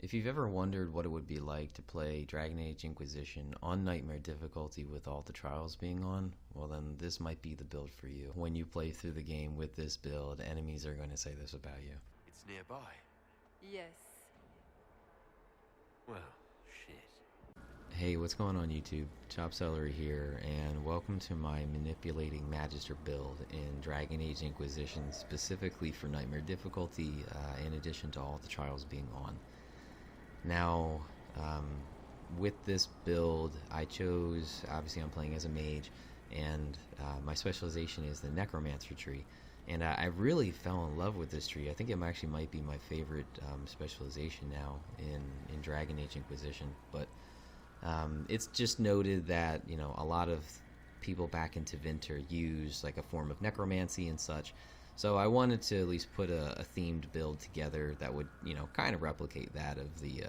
If you've ever wondered what it would be like to play Dragon Age Inquisition on Nightmare difficulty with all the trials being on, well then this might be the build for you. When you play through the game with this build, enemies are going to say this about you. It's nearby. Yes. Well, shit. Hey, what's going on YouTube? Chop Celery here, and welcome to my manipulating Magister build in Dragon Age Inquisition, specifically for Nightmare difficulty, in addition to all the trials being on. Now, with this build, I chose, obviously I'm playing as a mage, and my specialization is the Necromancer tree. And I really fell in love with this tree. I think it actually might be my favorite specialization now in Dragon Age Inquisition. But it's just noted that, you know, a lot of people back in Tevinter use like a form of necromancy and such. So I wanted to at least put a themed build together that would, you know, kind of replicate that of the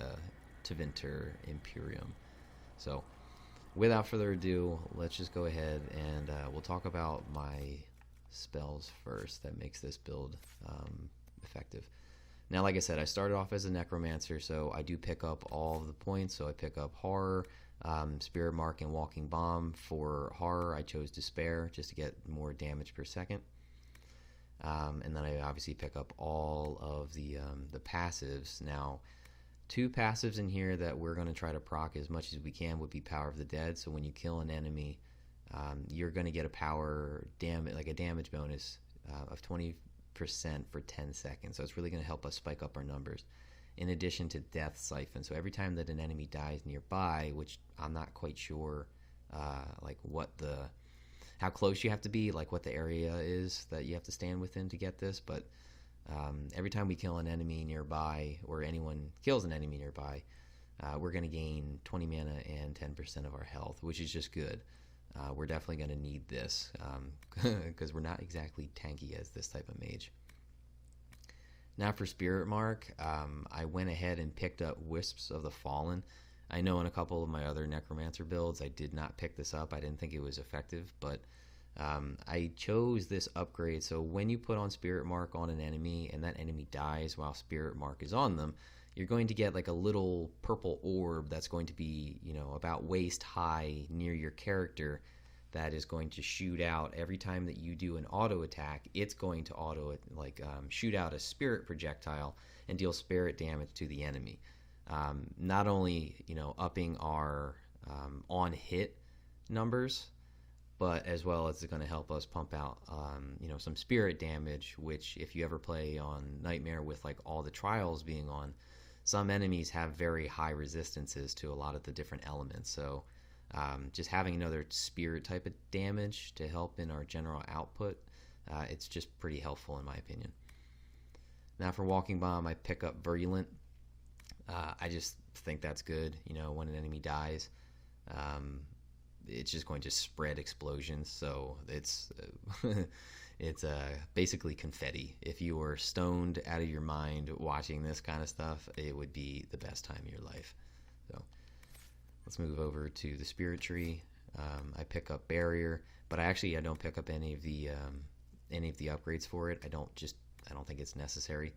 Tevinter Imperium. So without further ado, let's just go ahead and we'll talk about my spells first that makes this build effective. Now, like I said, I started off as a Necromancer, so I do pick up all of the points. So I pick up Horror, Spirit Mark, and Walking Bomb. For Horror, I chose Despair just to get more damage per second. And then I obviously pick up all of the passives. Now, two passives in here that we're going to try to proc as much as we can would be Power of the Dead. So when you kill an enemy, you're going to get a power damage, like a damage bonus of 20% for 10 seconds. So it's really going to help us spike up our numbers. In addition to Death Siphon. So every time that an enemy dies nearby, which I'm not quite sure, like what how close you have to be, like what the area is that you have to stand within to get this, but every time we kill an enemy nearby, or anyone kills an enemy nearby, we're going to gain 20 mana and 10% of our health, which is just good. We're definitely going to need this, because we're not exactly tanky as this type of mage. Now for Spirit Mark, I went ahead and picked up Wisps of the Fallen. I know in a couple of my other Necromancer builds I did not pick this up. I didn't think it was effective, but I chose this upgrade. So when you put on Spirit Mark on an enemy and that enemy dies while Spirit Mark is on them, you're going to get like a little purple orb that's going to be, you know, about waist high near your character, that is going to shoot out every time that you do an auto attack. It's going to shoot out a spirit projectile and deal spirit damage to the enemy. Not only, you know, upping our on hit numbers, but as well as it's going to help us pump out you know, some spirit damage, which if you ever play on Nightmare with like all the trials being on, some enemies have very high resistances to a lot of the different elements. So just having another spirit type of damage to help in our general output, it's just pretty helpful in my opinion. Now for Walking Bomb, I pick up Virulent. I just think that's good. You know, when an enemy dies, it's just going to spread explosions. So it's it's basically confetti. If you were stoned out of your mind watching this kind of stuff, it would be the best time of your life. So let's move over to the Spirit Tree. I pick up Barrier, but I don't pick up any of the upgrades for it. I don't think it's necessary.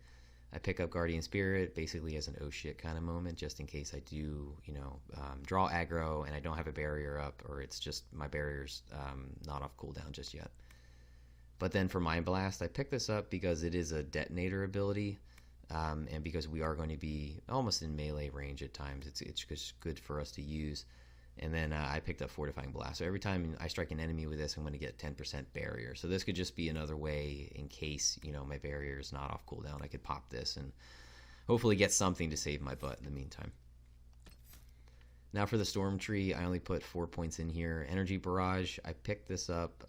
I pick up Guardian Spirit basically as an oh shit kind of moment, just in case I do, you know, draw aggro and I don't have a barrier up, or it's just my barrier's not off cooldown just yet. But then for Mind Blast, I pick this up because it is a detonator ability, and because we are going to be almost in melee range at times, it's just good for us to use. And then I picked up Fortifying Blast. So every time I strike an enemy with this, I'm going to get 10% barrier. So this could just be another way, in case, you know, my barrier is not off cooldown, I could pop this and hopefully get something to save my butt in the meantime. Now for the Storm Tree, I only put 4 points in here. Energy Barrage, I picked this up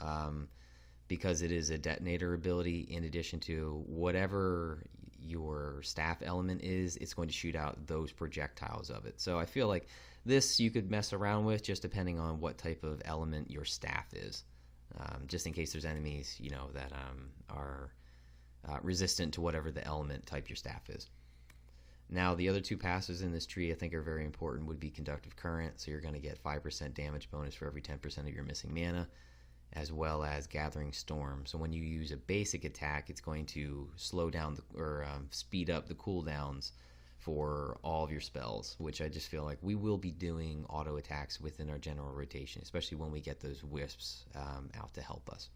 because it is a detonator ability. In addition to whatever your staff element is, it's going to shoot out those projectiles of it. So I feel like this you could mess around with, just depending on what type of element your staff is, just in case there's enemies, you know, that are resistant to whatever the element type your staff is. Now the other two passives in this tree I think are very important would be Conductive Current. So you're going to get 5% damage bonus for every 10% of your missing mana, as well as Gathering Storm. So when you use a basic attack, it's going to slow down or speed up the cooldowns for all of your spells, which I just feel like we will be doing auto attacks within our general rotation, especially when we get those wisps out to help us.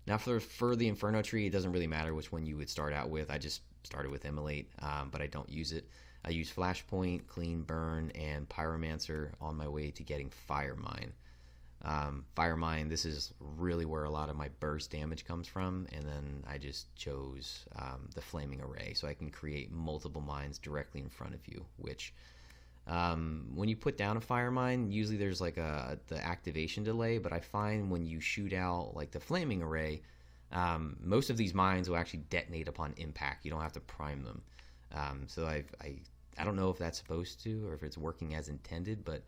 Now for the Inferno tree, it doesn't really matter which one you would start out with. I just started with Immolate, but I don't use it. I use Flashpoint, Clean Burn, and Pyromancer on my way to getting Fire Mine. Fire Mine, this is really where a lot of my burst damage comes from, and then I just chose the Flaming Array, so I can create multiple mines directly in front of you, which when you put down a Fire Mine, usually there's like the activation delay, but I find when you shoot out like the Flaming Array, most of these mines will actually detonate upon impact. You don't have to prime them. So I don't know if that's supposed to or if it's working as intended, but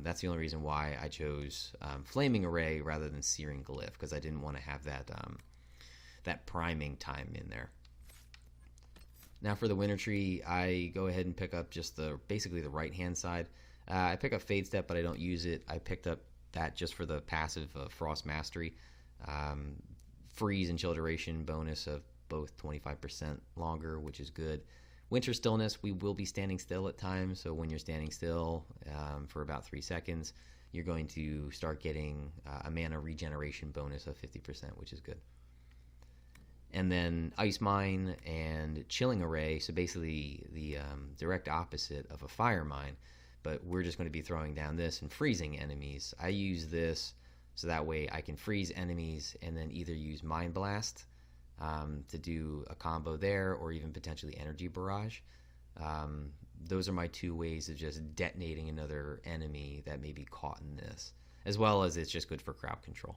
that's the only reason why I chose Flaming Array rather than Searing Glyph, because I didn't want to have that priming time in there. Now for the Winter Tree, I go ahead and pick up just basically the right-hand side. I pick up Fade Step, but I don't use it. I picked up that just for the passive Frost Mastery. Freeze and Chill Duration bonus of both 25% longer, which is good. Winter Stillness, we will be standing still at times, so when you're standing still for about 3 seconds, you're going to start getting a mana regeneration bonus of 50%, which is good. And then Ice Mine and Chilling Array, so basically the direct opposite of a Fire Mine, but we're just going to be throwing down this and freezing enemies. I use this so that way I can freeze enemies and then either use Mind Blast to do a combo there, or even potentially Energy Barrage. Those are my 2 ways of just detonating another enemy that may be caught in this, as well as it's just good for crowd control.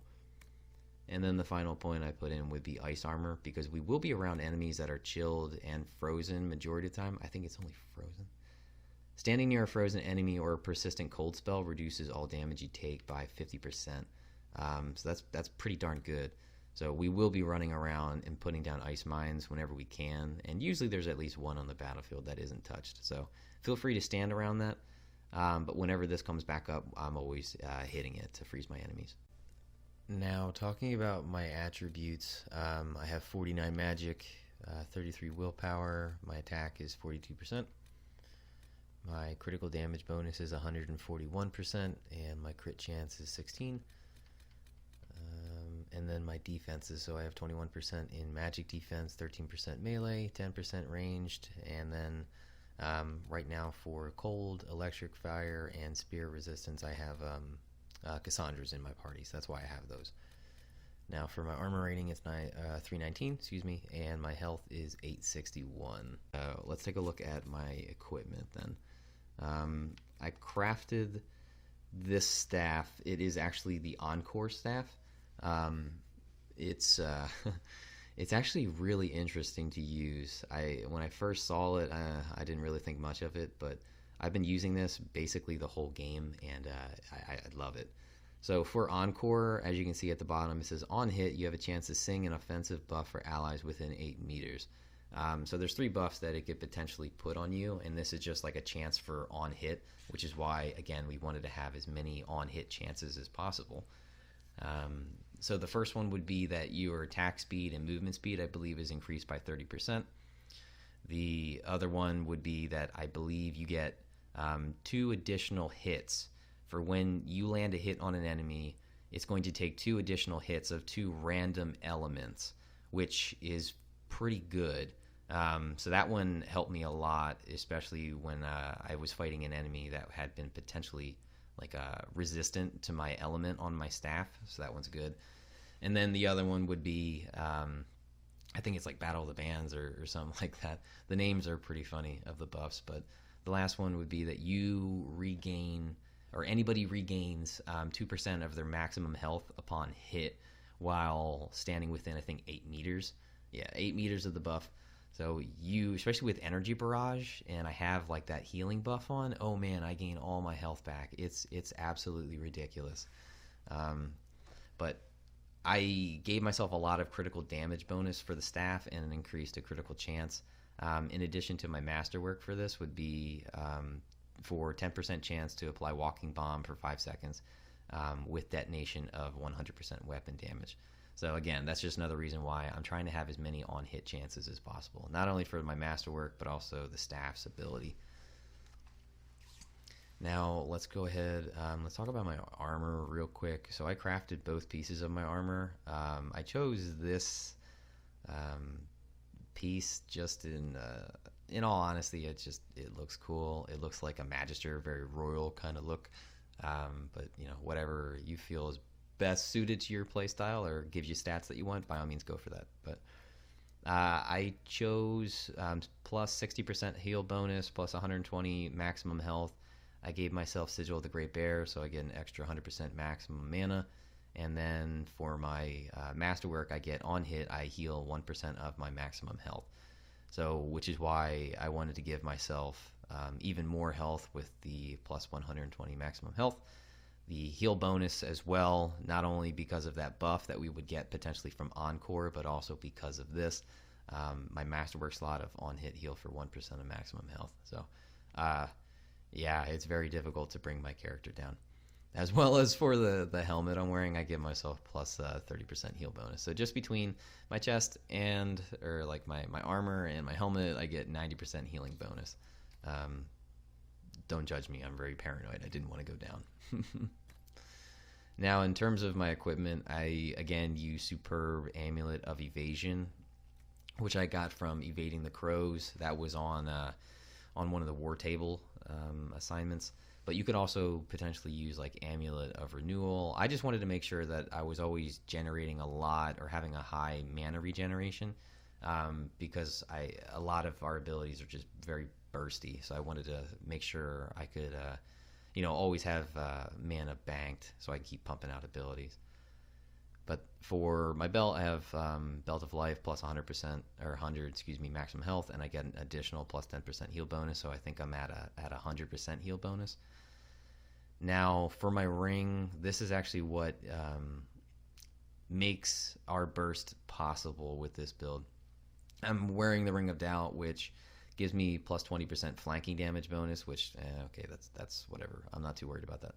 And then the final point I put in would be Ice Armor, because we will be around enemies that are chilled and frozen majority of the time. I think it's only frozen. Standing near a frozen enemy or a persistent cold spell reduces all damage you take by 50%. So that's pretty darn good. So we will be running around and putting down ice mines whenever we can, and usually there's at least one on the battlefield that isn't touched. So feel free to stand around that, but whenever this comes back up, I'm always hitting it to freeze my enemies. Now, talking about my attributes, I have 49 magic, 33 willpower, my attack is 42%, my critical damage bonus is 141%, and my crit chance is 16. And then my defenses, so I have 21% in magic defense, 13% melee, 10% ranged, and then right now for cold, electric fire, and spear resistance, I have Cassandra's in my party, so that's why I have those. Now for my armor rating, it's 319, and my health is 861. Let's take a look at my equipment then. I crafted this staff. It is actually the Encore staff. It's it's actually really interesting to use. When I first saw it, I didn't really think much of it, but I've been using this basically the whole game, and I love it. So for Encore, as you can see at the bottom, it says on hit, you have a chance to sing an offensive buff for allies within 8 meters. So there's 3 buffs that it could potentially put on you, and this is just like a chance for on hit, which is why, again, we wanted to have as many on hit chances as possible. So the first one would be that your attack speed and movement speed, I believe, is increased by 30%. The other one would be that I believe you get 2 additional hits for when you land a hit on an enemy. It's going to take 2 additional hits of 2 random elements, which is pretty good. So that one helped me a lot, especially when I was fighting an enemy that had been potentially resistant to my element on my staff, so that one's good. And then the other one would be, I think it's like Battle of the Bands or something like that. The names are pretty funny of the buffs, but the last one would be that you regain, or anybody regains 2% of their maximum health upon hit while standing within, I think, 8 meters. Yeah, 8 meters of the buff. So you, especially with Energy Barrage, and I have like that healing buff on, oh man, I gain all my health back. It's absolutely ridiculous. But I gave myself a lot of critical damage bonus for the staff and an increased a critical chance. In addition to my masterwork for this would be for 10% chance to apply Walking Bomb for 5 seconds with detonation of 100% weapon damage. So again, that's just another reason why I'm trying to have as many on-hit chances as possible. Not only for my masterwork, but also the staff's ability. Now, let's go ahead, let's talk about my armor real quick. So I crafted both pieces of my armor. I chose this piece just in all honesty, it looks cool. It looks like a Magister, very royal kind of look. But, you know, whatever you feel is best suited to your playstyle or gives you stats that you want, by all means go for that. But I chose plus 60% heal bonus, plus 120 maximum health. I gave myself Sigil of the Great Bear, so I get an extra 100% maximum mana. And then for my masterwork, I get on hit, I heal 1% of my maximum health. So, which is why I wanted to give myself even more health with the plus 120 maximum health. The heal bonus as well, not only because of that buff that we would get potentially from Encore, but also because of this. My masterwork slot of on-hit heal for 1% of maximum health. So, yeah, it's very difficult to bring my character down. As well as for the helmet I'm wearing, I give myself plus 30% heal bonus. So just between my chest and, or like my armor and my helmet, I get 90% healing bonus. Don't judge me, I'm very paranoid. I didn't want to go down. Now, in terms of my equipment, I again use Superb Amulet of Evasion, which I got from Evading the Crows. That was on one of the War Table assignments. But you could also potentially use like Amulet of Renewal. I just wanted to make sure that I was always generating a lot or having a high mana regeneration, because a lot of our abilities are just very bursty. So I wanted to make sure I could, always have mana banked so I can keep pumping out abilities. But for my belt, I have Belt of Life plus 100% or 100, maximum health, and I get an additional plus 10% heal bonus. So I think I'm at a 100% heal bonus. Now, for my ring, this is actually what makes our burst possible with this build. I'm wearing the Ring of Doubt, which gives me plus 20% flanking damage bonus, which, okay, that's whatever. I'm not too worried about that.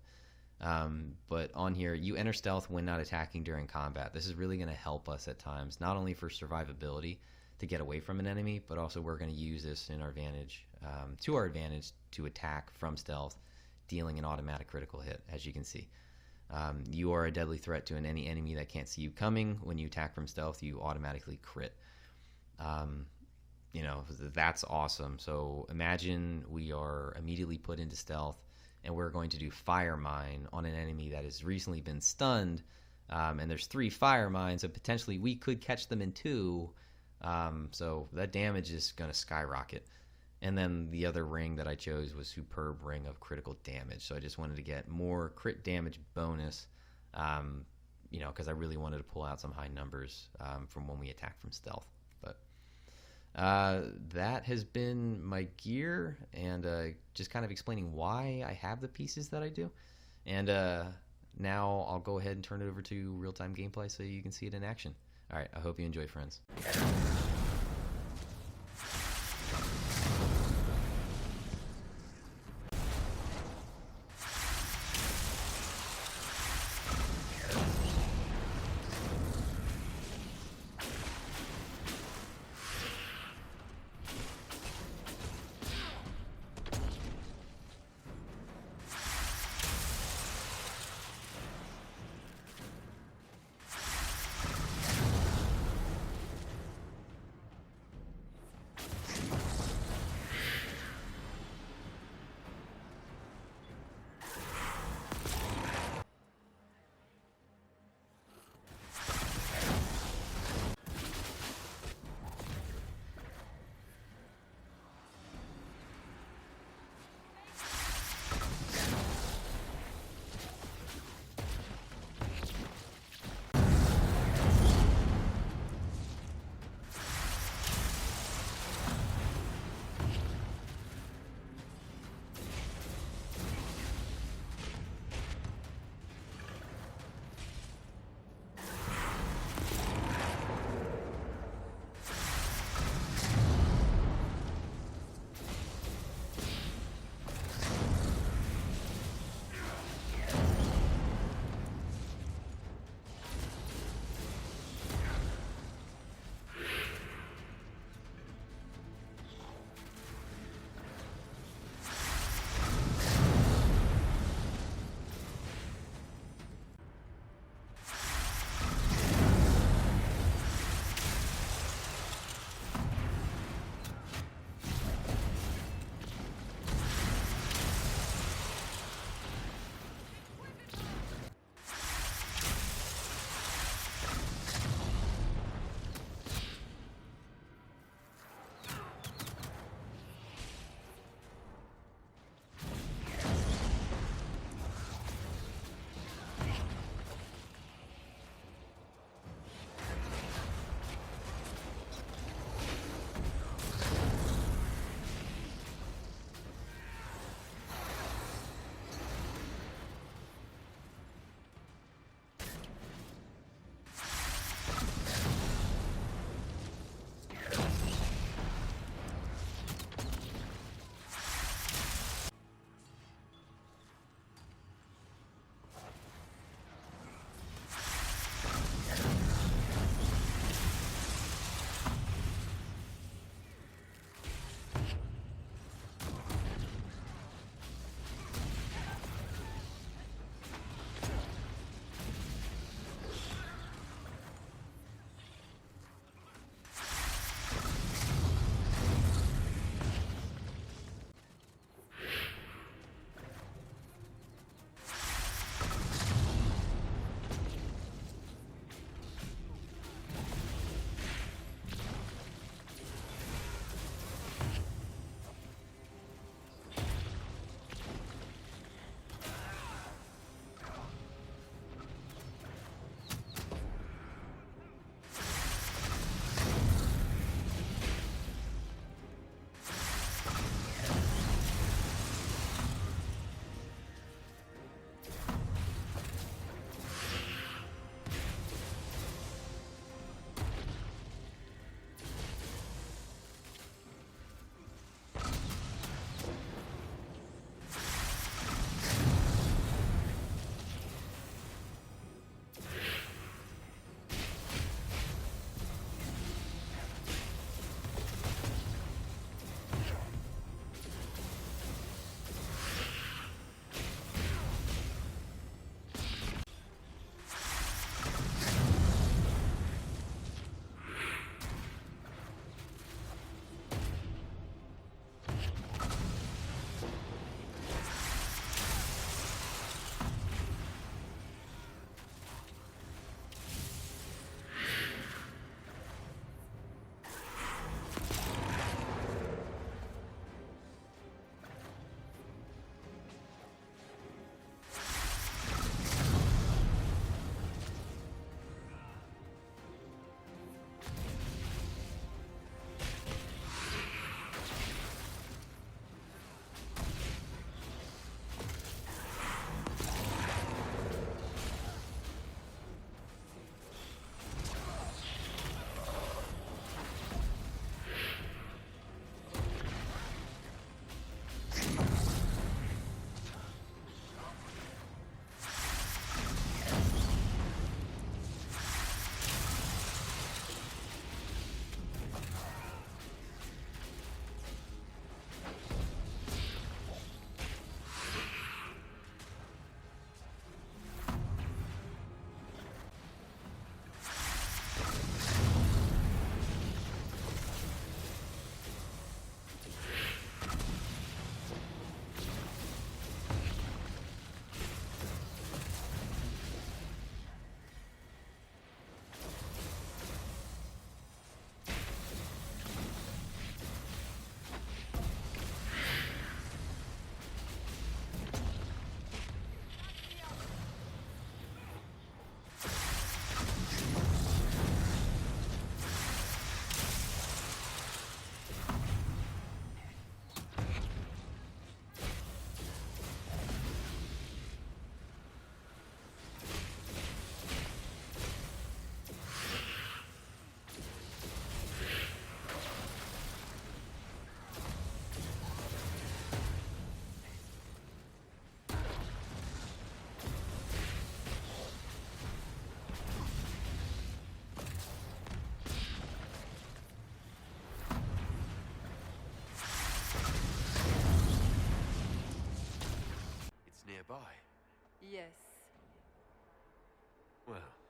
But on here, you enter stealth when not attacking during combat. This is really going to help us at times, not only for survivability to get away from an enemy, but also we're going to use this in our advantage, to our advantage to attack from stealth, dealing an automatic critical hit, as you can see. You are a deadly threat to any enemy that can't see you coming. When you attack from stealth, you automatically crit. That's awesome. So imagine we are immediately put into stealth, and we're going to do Fire Mine on an enemy that has recently been stunned, and there's 3 Fire Mines, so potentially we could catch them in 2, so that damage is going to skyrocket. And then the other ring that I chose was Superb Ring of Critical Damage, so I just wanted to get more crit damage bonus, because I really wanted to pull out some high numbers from when we attack from stealth. But that has been my gear, and just kind of explaining why I have the pieces that I do. And now I'll go ahead and turn it over to real-time gameplay so you can see it in action. All right, I hope you enjoy, friends. Nearby? Yes. Well,